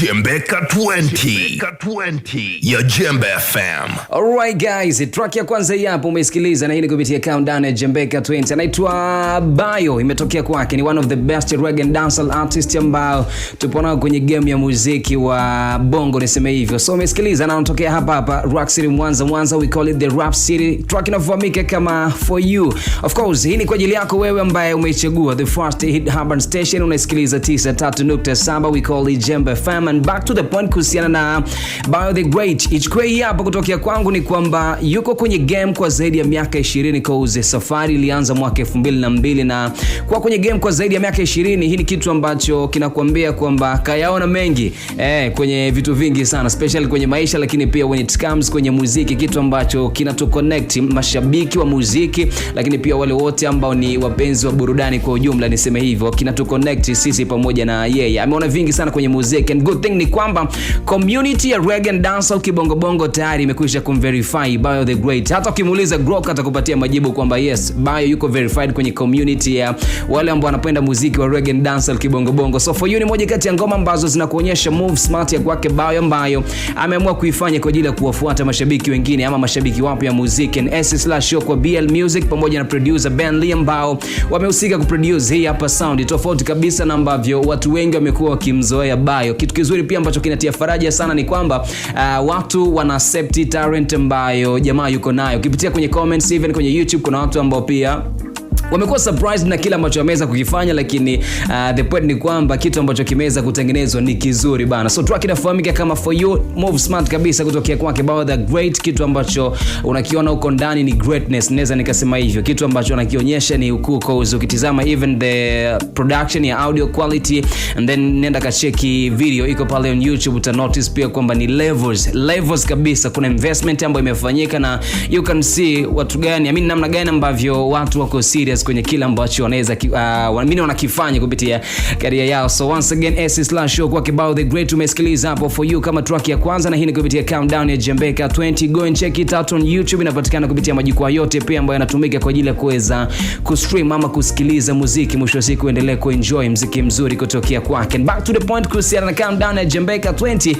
Jembeka 20 ya Jembe FM. Alright guys, track ya kwanza hii hapo umesikiliza na hii ni kupitia countdown ya Jembeka 20. Anaitwa Bayo, imetokea kwake. Ni one of the best reggae and dancehall artists ambao tupo nao kwenye game ya muziki wa bongo niseme hivyo. So umesikiliza na anatokea hapa Rock City Mwanza, we call it the Rap City. Track inafahamika kama For You. Of course, hii ni kwa ajili yako wewe ambaye umeichagua the first hit urban station. Unasikiliza 93.7, we call it Jembe FM. And back to the point kuhusiana na Bayo the Great. Ichukue hii hapa kutokea kwangu ni kwamba yuko kwenye game kwa zaidi ya miaka 20 kauze. Safari ilianza mwaka 2002 na kwa kwenye game kwa zaidi ya miaka 20, hii ni kitu ambacho kinakuambia kwamba kayaona mengi kwenye vitu vingi sana, especially kwenye maisha, lakini pia when it comes kwenye muziki, kitu ambacho kinatuconnect mashabiki wa muziki, lakini pia wale wote ambao ni wapenzi wa burudani kwa ujumla niseme hivyo, kinatuconnect sisi pamoja na yeye. Ameona vingi sana kwenye muziki, and good thing ni kwamba community ya reggae and dancehall kibongo bongo tayari imekwisha kumverify Bayo the Great. Hata ukimuuliza Grok atakupatia majibu kwamba yes, Bayo yuko verified kwenye community ya wale ambao wanapenda muziki wa reggae and dancehall kibongo bongo. So For You ni moja kati ya ngoma ambazo zinakuonyesha move smart ya kwake Bayo ambayo ameamua kuifanya kwa ajili ya kuwafuata mashabiki wengine ama mashabiki wapya ya muziki. And S/Show kwa BL Music pamoja na producer Ben Lee ambao wamehusika kuproduce hii hapa sound tofauti kabisa na ambavyo watu wengi wamekuwa wakimzoea Bayo. Kitu kizuri pia ambacho kinatia faraja sana ni kwamba watu wana accept talent ambayo jamaa yuko nayo. Ukipitia kwenye comments even kwenye YouTube kuna watu ambao pia wamekuwa surprised na kila ambacho ameweza kukifanya, lakini the point ni kwamba kitu ambacho kimeweza kutengenezwa ni kizuri bana. So track inafahamika kama For You, move smart kabisa kutokea kwake Bayo the Great. Kitu ambacho unakiona huko ndani ni greatness, naweza nikasema hivyo. Kitu ambacho anakionyesha ni ukuu. Ukitizama even the production ya audio quality, and then nenda kacheki video iko pale on YouTube, uta notice pia kwamba ni levels kabisa. Kuna investment ambayo imefanyika na you can see watu gani, namna gani ambavyo watu wako serious kwenye kila ambacho wanaweza wanakifanya kupitia career yao. So once again S/Show kwa Bayo the Great umesikiliza hapo For You kama track ya kwanza, na hii ni kupitia countdown ya Jembeka 20. Go and check it out on YouTube, inapatikana kupitia majukwaa yote pia ambayo yanatumika kwa ajili ya kuweza kustream ama kusikiliza muziki. Mwisho wa siku endelee kuenjoy muziki mzuri kutokea kwake. Back to the point kuhusiana na countdown ya Jembeka 20.